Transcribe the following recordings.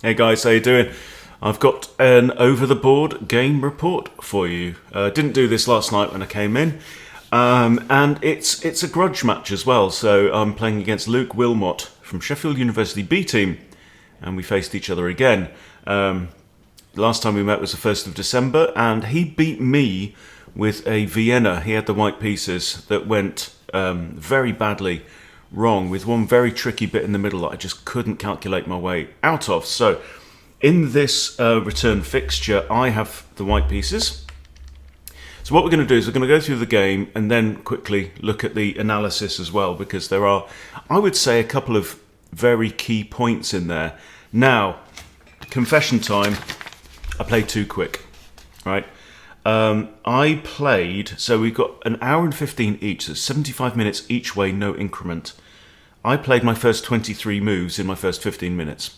Hey guys, how you doing? I've got an over-the-board game report for you. Didn't do this last night when I came in, and it's a grudge match as well. So I'm playing against Luke Wilmot from Sheffield University B team, and we faced each other again. Last time we met was the 1st of December, and he beat me with a Vienna. He had the white pieces that went very badly wrong, with one very tricky bit in the middle that I just couldn't calculate my way out of. So in this return fixture, I have the white pieces. So what we're going to do is we're going to go through the game and then quickly look at the analysis as well, because there are, I would say, a couple of very key points in there. Now, confession time, I played too quick, right? I played, so we've got an hour and 15 each, so 75 minutes each way, no increment. I played my first 23 moves in my first 15 minutes.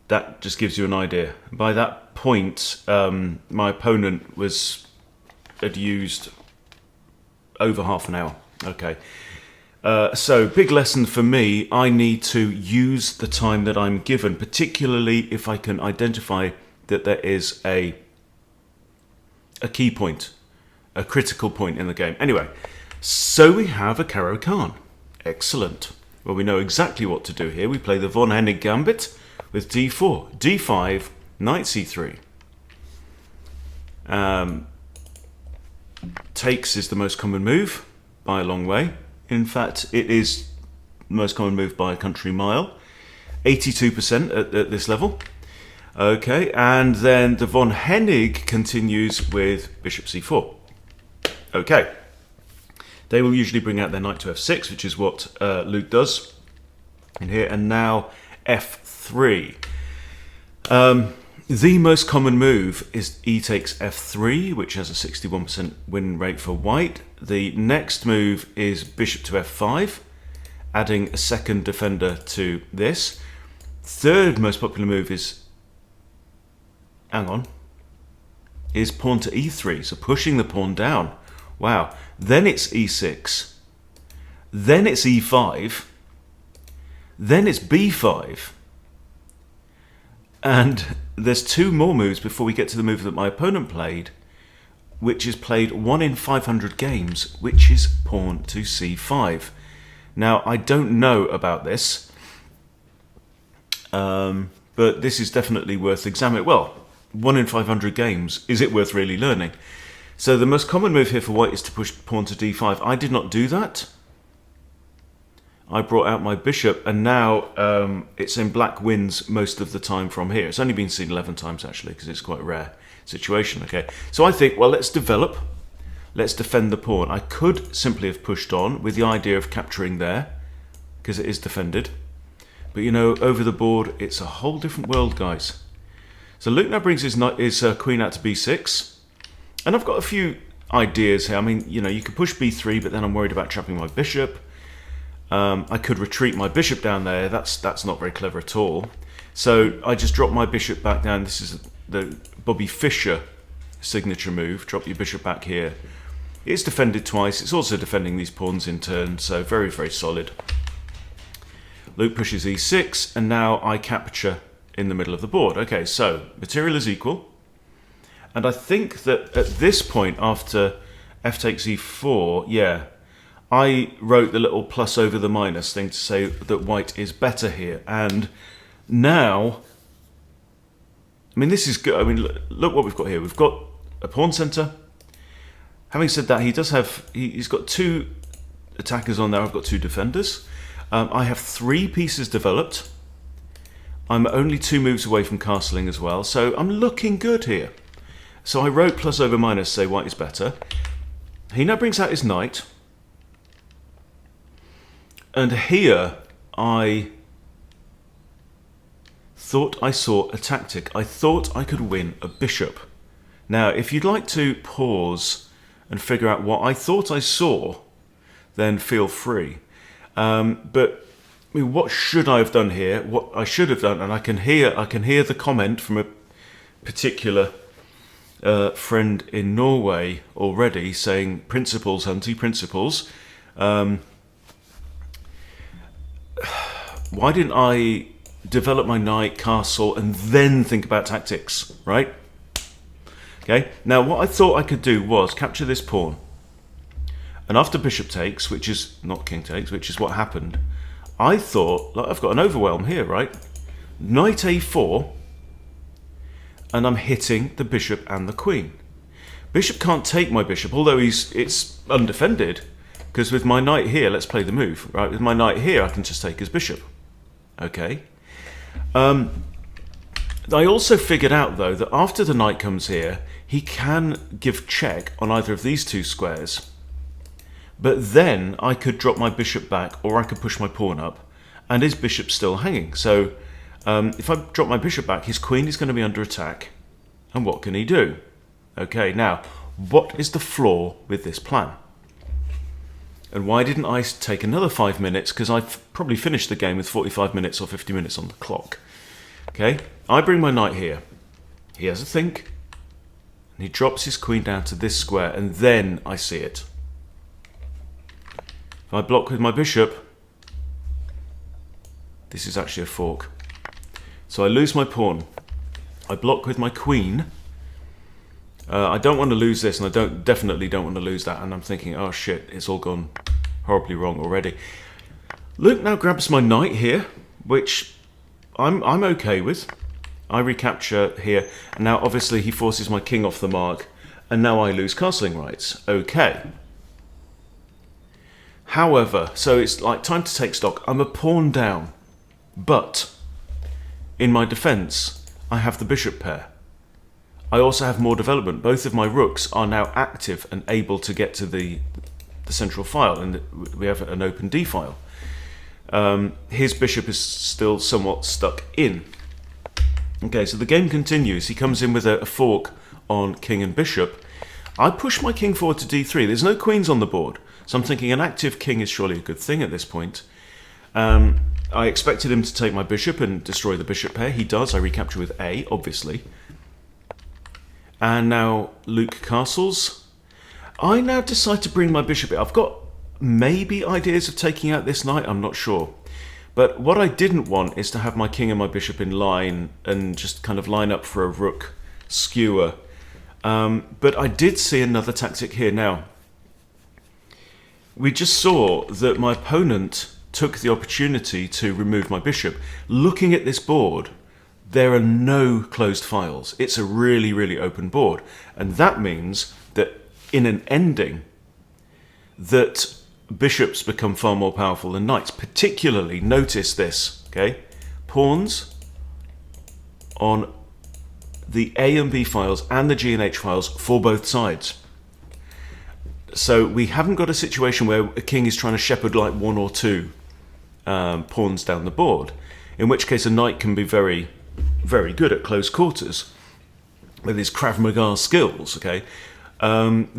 That just gives you an idea. By that point, my opponent had used over half an hour. Okay. So, big lesson for me, I need to use the time that I'm given, particularly if I can identify that there is a key point, a critical point in the game. Anyway, so we have a Caro-Kann. Excellent. Well, we know exactly what to do here. We play the von Hennig gambit with d4, d5, knight c3. Takes is the most common move by a long way. In fact, it is the most common move by a country mile. 82% at this level. Okay, and then the von Hennig continues with bishop c4. Okay. They will usually bring out their knight to f6, which is what Luke does in here. And now f3. The most common move is e takes f3, which has a 61% win rate for white. The next move is bishop to f5, adding a second defender to this. Third most popular move is, is pawn to e3, so pushing the pawn down. Wow. Then it's e6. Then it's e5. Then it's b5. And there's two more moves before we get to the move that my opponent played, which is played 1 in 500 games, which is pawn to c5. Now, I don't know about this, but this is definitely worth examining. Well, 1 in 500 games, is it worth really learning? So the most common move here for white is to push pawn to d5. I did not do that. I brought out my bishop, and now it's in black wins most of the time from here. It's only been seen 11 times, actually, because it's quite a rare situation. Okay, so I think, well, let's develop. Let's defend the pawn. I could simply have pushed on with the idea of capturing there, because it is defended. But, you know, over the board, it's a whole different world, guys. So Luke now brings his queen out to b6. And I've got a few ideas here. I mean, you know, you could push b3, but then I'm worried about trapping my bishop. I could retreat my bishop down there. That's not very clever at all. So I just drop my bishop back down. This is the Bobby Fischer signature move. Drop your bishop back here. It's defended twice. It's also defending these pawns in turn. So very, very solid. Luke pushes e6, and now I capture in the middle of the board. Okay, so material is equal. And I think that at this point, after f takes e4, yeah, I wrote the little plus over the minus thing to say that white is better here. And now, I mean, this is good. I mean, look what we've got here. We've got a pawn center. Having said that, he's got two attackers on there. I've got two defenders. I have 3 pieces developed. I'm only 2 moves away from castling as well. So I'm looking good here. So I wrote plus over minus, say white is better. He now brings out his knight. And here I thought I saw a tactic. I thought I could win a bishop. Now, if you'd like to pause and figure out what I thought I saw, then feel free. But I mean, what should I have done here? What I should have done, and I can hear the comment from a particular friend in Norway already saying, principles, Hunty, principles. Why didn't I develop my knight, castle, and then think about tactics, right? Okay, now what I thought I could do was capture this pawn. And after bishop takes, which is not king takes, which is what happened, I thought, like, I've got an overwhelm here, right? Knight a4, and I'm hitting the bishop and the queen. Bishop can't take my bishop, although it's undefended, because with my knight here, let's play the move, right? With my knight here, I can just take his bishop. Okay. I also figured out, though, that after the knight comes here, he can give check on either of these two squares. But then I could drop my bishop back, or I could push my pawn up, and his bishop's still hanging. So if I drop my bishop back, his queen is going to be under attack. And what can he do? Okay, now, what is the flaw with this plan? And why didn't I take another 5 minutes? Because I've probably finished the game with 45 minutes or 50 minutes on the clock. Okay, I bring my knight here. He has a think. And he drops his queen down to this square, and then I see it. If I block with my bishop, this is actually a fork. So I lose my pawn. I block with my queen. I don't want to lose this, and I definitely don't want to lose that. And I'm thinking, oh shit, it's all gone horribly wrong already. Luke now grabs my knight here, which I'm okay with. I recapture here, and now obviously he forces my king off the mark, and now I lose castling rights. Okay. However, so it's like time to take stock. I'm a pawn down, but in my defense, I have the bishop pair. I also have more development. Both of my rooks are now active and able to get to the central file, and we have an open D file. His bishop is still somewhat stuck in. Okay, so the game continues. He comes in with a fork on king and bishop. I push my king forward to d3. There's no queens on the board, so I'm thinking an active king is surely a good thing at this point. I expected him to take my bishop and destroy the bishop pair. He does. I recapture with A, obviously. And now Luke castles. I now decide to bring my bishop in. I've got maybe ideas of taking out this knight, I'm not sure. But what I didn't want is to have my king and my bishop in line and just kind of line up for a rook skewer. But I did see another tactic here. Now, we just saw that my opponent took the opportunity to remove my bishop. Looking at this board, there are no closed files. It's a really, really open board. And that means that in an ending, that bishops become far more powerful than knights. Particularly, notice this, okay? Pawns on the A and B files and the G and H files for both sides. So we haven't got a situation where a king is trying to shepherd like one or two pawns down the board, in which case a knight can be very, very good at close quarters with his Krav Maga skills, okay?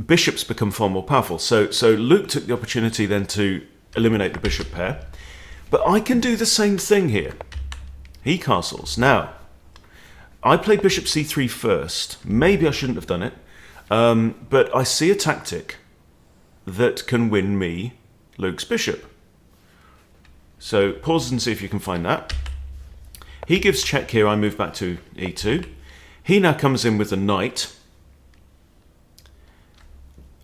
Bishops become far more powerful. So Luke took the opportunity then to eliminate the bishop pair. But I can do the same thing here. He castles. Now, I played bishop c3 first. Maybe I shouldn't have done it. But I see a tactic that can win me Luke's bishop. So pause and see if you can find that. He gives check here. I move back to e2. He now comes in with a knight.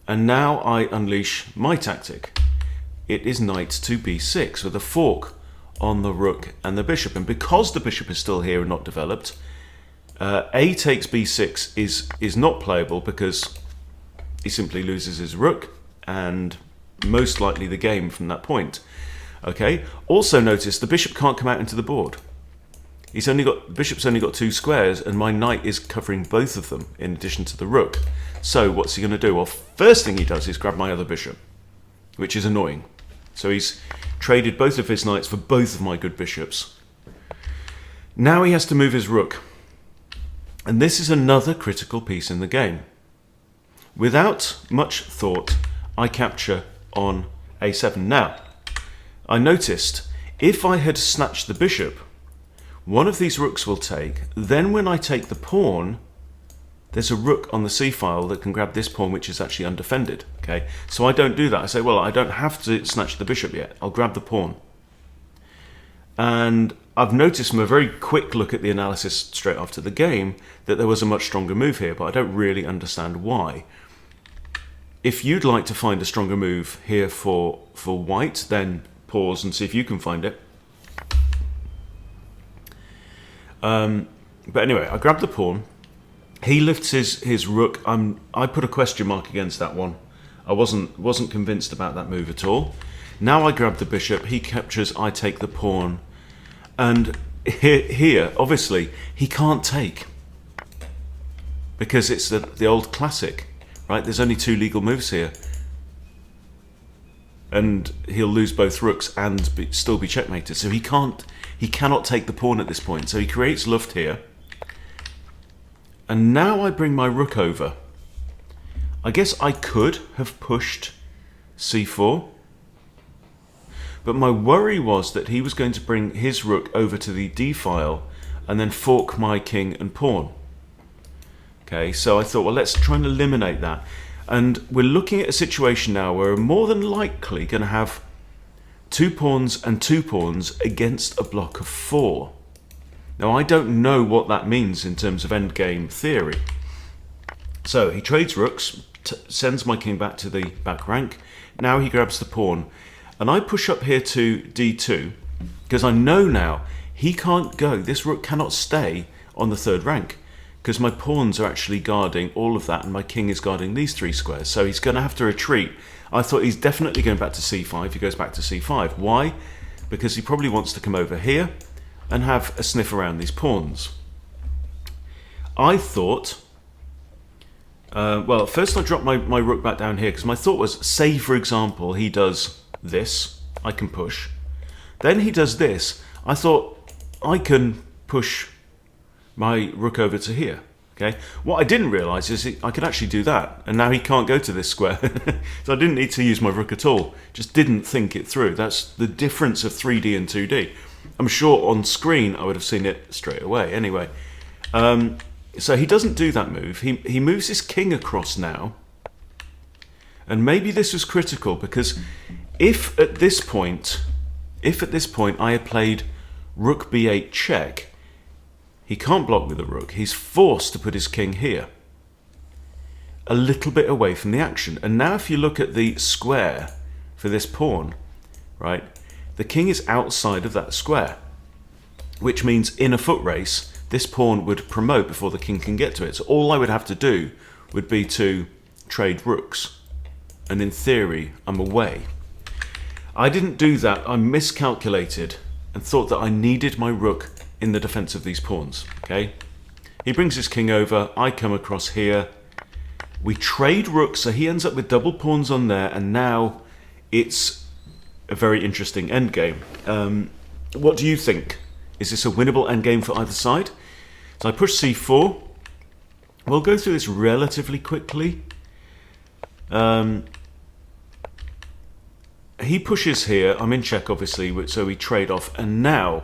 And now I unleash my tactic. It is knight to b6 with a fork on the rook and the bishop. And because the bishop is still here and not developed, A takes b6 is not playable because he simply loses his rook and most likely the game from that point. Okay. Also notice the bishop can't come out into the board. Bishop's only got two squares, and my knight is covering both of them in addition to the rook. So what's he going to do? Well, first thing he does is grab my other bishop, which is annoying. So he's traded both of his knights for both of my good bishops. Now he has to move his rook. And this is another critical piece in the game. Without much thought, I capture on a7. Now, I noticed if I had snatched the bishop, one of these rooks will take. Then when I take the pawn, there's a rook on the c file that can grab this pawn, which is actually undefended. Okay, so I don't do that. I say, well, I don't have to snatch the bishop yet. I'll grab the pawn. And I've noticed from a very quick look at the analysis straight after the game that there was a much stronger move here, but I don't really understand why. If you'd like to find a stronger move here for white, then pause and see if you can find it. But anyway, I grabbed the pawn. He lifts his rook. I put a question mark against that one. I wasn't convinced about that move at all. Now I grab the bishop. He captures. I take the pawn. And here, obviously, he can't take, because it's the old classic, right? There's only 2 legal moves here, and he'll lose both rooks and still be checkmated. So he cannot take the pawn at this point. So he creates luft here, and now I bring my rook over. I guess I could have pushed c4. But my worry was that he was going to bring his rook over to the d file and then fork my king and pawn. Okay, so I thought, well, let's try and eliminate that. And we're looking at a situation now where we're more than likely going to have 2 pawns and 2 pawns against a block of 4. Now, I don't know what that means in terms of endgame theory. So he trades rooks, sends my king back to the back rank. Now he grabs the pawn. And I push up here to d2, because I know now he can't go. This rook cannot stay on the 3rd rank, because my pawns are actually guarding all of that, and my king is guarding these 3 squares. So he's going to have to retreat. I thought he's definitely going back to c5. He goes back to c5. Why? Because he probably wants to come over here and have a sniff around these pawns. I thought... well, first I dropped my rook back down here, because my thought was, say, for example, he does... this, I can push. Then he does this. I thought I can push my rook over to here. Okay. What I didn't realise is I could actually do that, and now he can't go to this square. So I didn't need to use my rook at all. Just didn't think it through. That's the difference of 3D and 2D. I'm sure on screen I would have seen it straight away. Anyway, so he doesn't do that move. He moves his king across now, and maybe this was critical, because if at this point I had played rook b8 check, he can't block with the rook. He's forced to put his king here, a little bit away from the action. And now if you look at the square for this pawn, right, the king is outside of that square, which means in a foot race, this pawn would promote before the king can get to it. So all I would have to do would be to trade rooks, and in theory, I'm away. I didn't do that. I miscalculated and thought that I needed my rook in the defense of these pawns. Okay, he brings his king over. I come across here. We trade rooks, so he ends up with double pawns on there, and now it's a very interesting endgame. What do you think? Is this a winnable endgame for either side? So I push c4. We'll go through this relatively quickly. He pushes here. I'm in check, obviously, so we trade off. And now,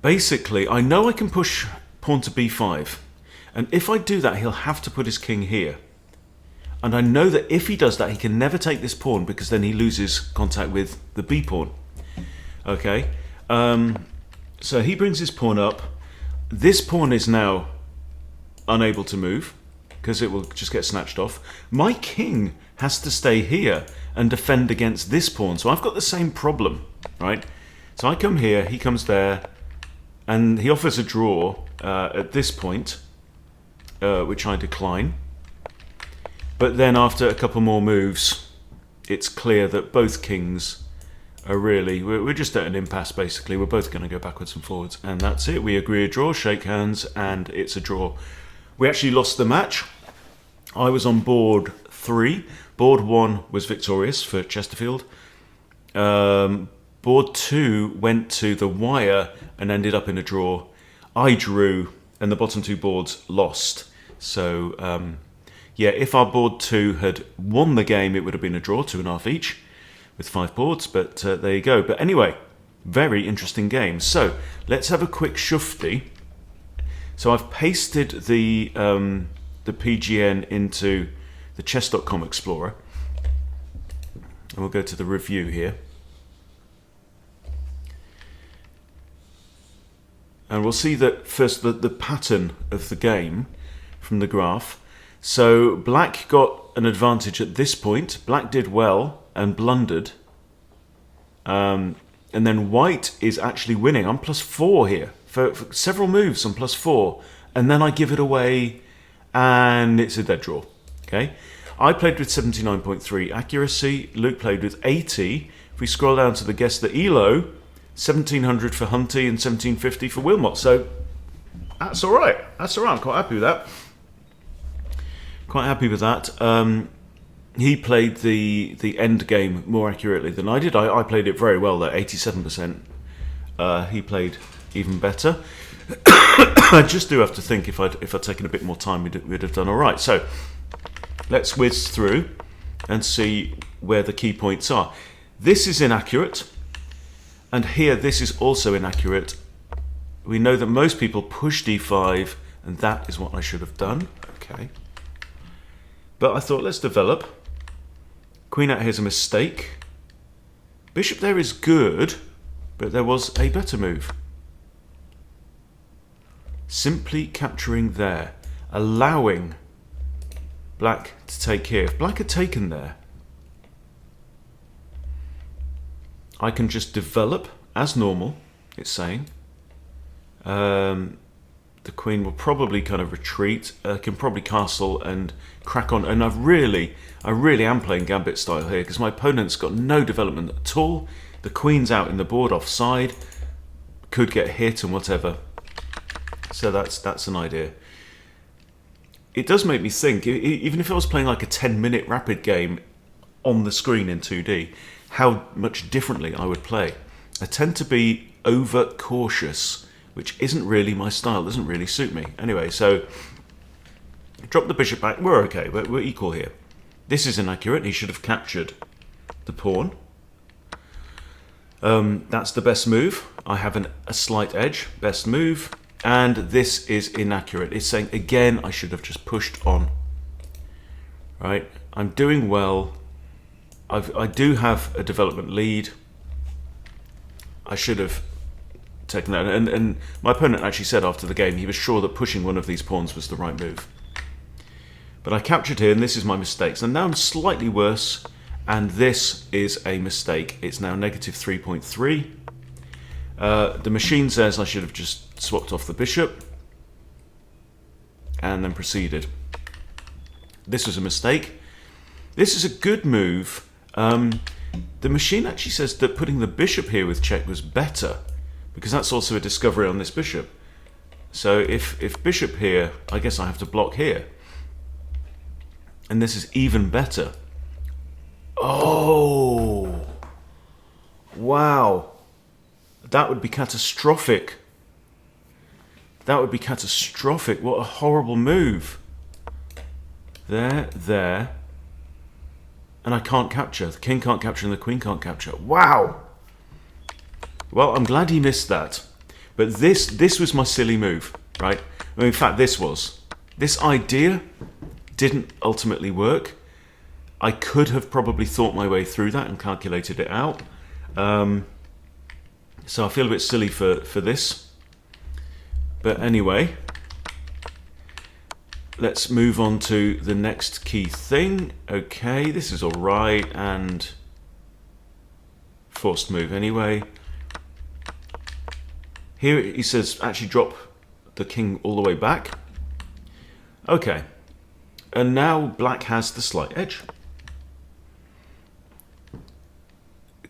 basically, I know I can push pawn to b5. And if I do that, he'll have to put his king here. And I know that if he does that, he can never take this pawn, because then he loses contact with the b pawn. Okay, so he brings his pawn up. This pawn is now unable to move, because it will just get snatched off. My king has to stay here and defend against this pawn. So I've got the same problem, right? So I come here, he comes there, and he offers a draw at this point, which I decline. But then after a couple more moves, it's clear that both kings are really... We're just at an impasse, basically. We're both going to go backwards and forwards. And that's it. We agree a draw, shake hands, and it's a draw. We actually lost the match. I was on board 3. Board 1 was victorious for Chesterfield. Board 2 went to the wire and ended up in a draw. I drew, and the bottom 2 boards lost. So... yeah, if our board 2 had won the game, it would have been a draw, 2.5 each, with 5 boards, but there you go. But anyway, very interesting game. So, let's have a quick shufti. So I've pasted the PGN into the chess.com Explorer. And we'll go to the review here. And we'll see that first the pattern of the game from the graph. So black got an advantage at this point. Black did well and blundered. And then white is actually winning. I'm +4 here. For several moves, I'm +4. And then I give it away and it's a dead draw. Okay. I played with 79.3 accuracy. Luke played with 80. If we scroll down to the guess the ELO, 1700 for Hunty and 1750 for Wilmot. So that's all right. That's all right. I'm quite happy with that. Quite happy with that. He played the end game more accurately than I did. I played it very well there, 87%. He played even better. I just do have to think if I'd taken a bit more time, we'd have done all right. So let's whiz through and see where the key points are. This is inaccurate. And here, this is also inaccurate. We know that most people push d5, and that is what I should have done. Okay. But I thought, let's develop. Queen out here is a mistake. Bishop there is good, but there was a better move. Simply capturing there, allowing black to take here. If black had taken there, I can just develop as normal, it's saying. The queen will probably kind of retreat, can probably castle and crack on. And I really am playing gambit style here because my opponent's got no development at all. The queen's out in the board offside, could get hit and whatever. So that's an idea. It does make me think, even if I was playing like a 10-minute rapid game on the screen in 2D, how much differently I would play. I tend to be over cautious, which isn't really my style, doesn't really suit me. Anyway, so drop the bishop back. We're okay, we're equal here. This is inaccurate. He should have captured the pawn. That's the best move. I have a slight edge, best move. And this is inaccurate. It's saying, again, I should have just pushed on. Right? I'm doing well. I do have a development lead. I should have taken that. And my opponent actually said after the game he was sure that pushing one of these pawns was the right move. But I captured here, and this is my mistakes. And now I'm slightly worse, and this is a mistake. It's now -3.3. The machine says I should have just swapped off the bishop and then proceeded. This was a mistake. This is a good move. The machine actually says that putting the bishop here with check was better because that's also a discovery on this bishop. So if bishop here, I guess I have to block here. And this is even better. Oh! Wow! That would be catastrophic. That would be catastrophic. What a horrible move. There. And I can't capture. The king can't capture and the queen can't capture. Wow! Well, I'm glad he missed that. But this was my silly move, right? Well, in fact, this was. This idea didn't ultimately work. I could have probably thought my way through that and calculated it out. So I feel a bit silly for this. But anyway, let's move on to the next key thing. Okay, this is all right, and forced move anyway. Here he says actually drop the king all the way back. Okay, and now black has the slight edge.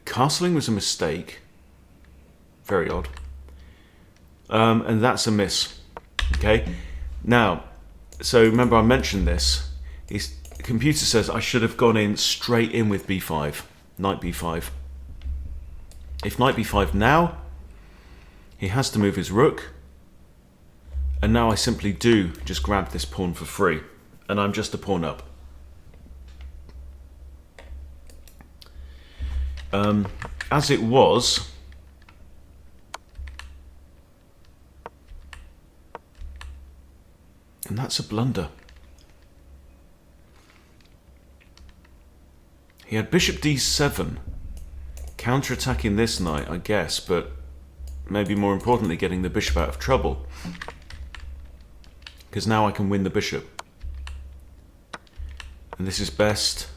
Castling was a mistake. Very odd. And that's a miss. Okay. Now, so remember I mentioned this. The computer says I should have gone in straight in with b5. Knight b5. If knight b5 now, he has to move his rook. And now I simply do just grab this pawn for free. And I'm just a pawn up. As it was, and that's a blunder. He had bishop d7, counter-attacking this knight, I guess, but maybe more importantly, getting the bishop out of trouble. Because now I can win the bishop. And this is best.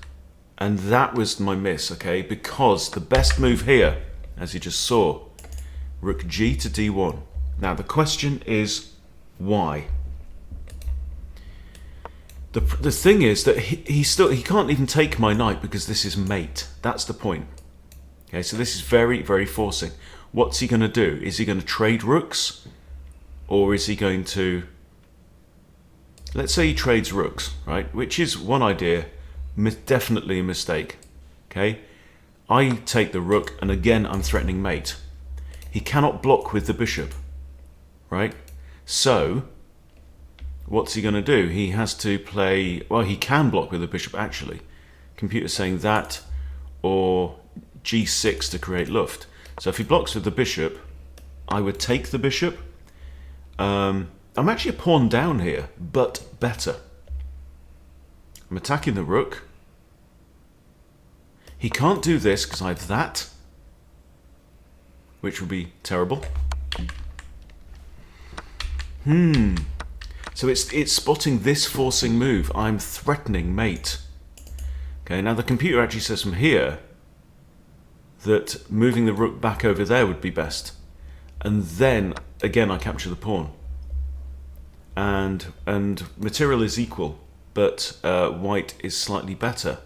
And that was my miss, okay? Because the best move here, as you just saw, rook g to d1. Now the question is, why? The thing is that he can't even take my knight because this is mate. That's the point. Okay, so this is very, very forcing. What's he going to do? Is he going to trade rooks? Or is he going to... Let's say he trades rooks, right? Which is one idea, definitely a mistake. Okay, I take the rook, and again I'm threatening mate. He cannot block with the bishop, right? So, what's he going to do? He has to play... Well, he can block with the bishop, actually. Computer's saying that, or g6 to create luft. So if he blocks with the bishop, I would take the bishop. I'm actually a pawn down here, but better. I'm attacking the rook. He can't do this because I have that, which would be terrible. So it's spotting this forcing move. I'm threatening mate. Okay, now the computer actually says from here that moving the rook back over there would be best. And then, again, I capture the pawn. And material is equal, but white is slightly better.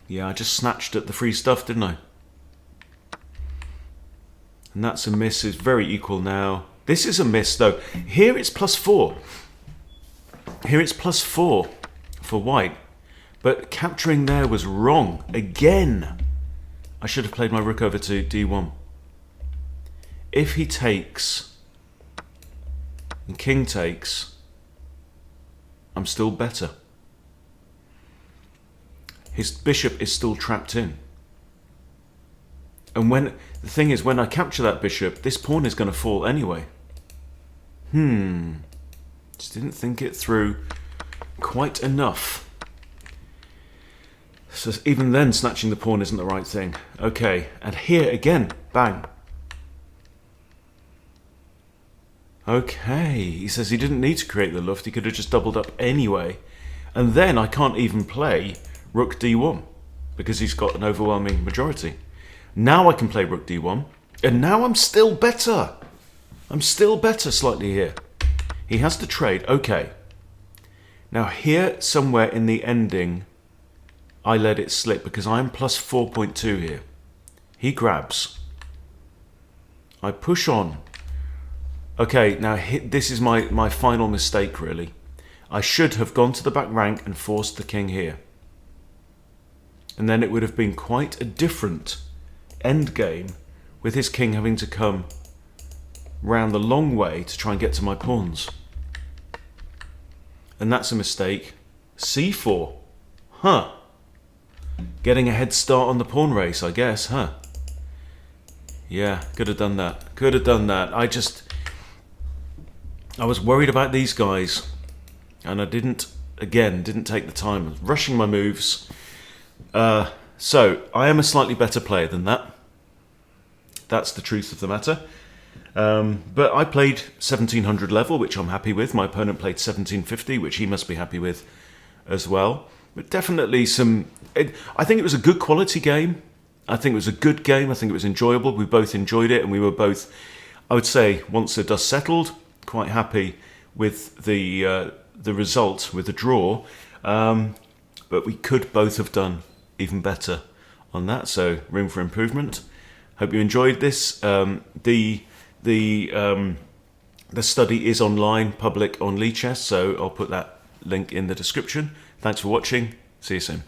Yeah, I just snatched at the free stuff, didn't I? And that's a miss. It's very equal now. This is a miss, though. Here it's +4. Here it's +4 for white. But capturing there was wrong. Again. I should have played my rook over to d1. If he takes and king takes, I'm still better. His bishop is still trapped in. And when the thing is, when I capture that bishop, this pawn is going to fall anyway. Just didn't think it through quite enough. So even then, snatching the pawn isn't the right thing. Okay, and here again, bang. Okay, he says he didn't need to create the luft, he could have just doubled up anyway. And then I can't even play rook d1 because he's got an overwhelming majority. Now I can play rook d1, and now I'm still better. I'm still better slightly here. He has to trade, okay. Now here, somewhere in the ending, I let it slip because I'm +4.2 here. He grabs. I push on. Okay, now this is my final mistake, really. I should have gone to the back rank and forced the king here. And then it would have been quite a different end game with his king having to come round the long way to try and get to my pawns. And that's a mistake. c4. Huh. Getting a head start on the pawn race, I guess, huh? Yeah, could have done that. Could have done that. I was worried about these guys, and I didn't take the time. I was rushing my moves. So, I am a slightly better player than that. That's the truth of the matter. But I played 1700 level, which I'm happy with. My opponent played 1750, which he must be happy with as well. But definitely I think it was a good quality game. I think it was a good game. I think it was enjoyable. We both enjoyed it, and we were both, I would say, once the dust settled, quite happy with the result, with the draw. But we could both have done even better on that, so room for improvement. Hope you enjoyed this. The study is online, public on Lichess, so I'll put that link in the description. Thanks for watching. See you soon.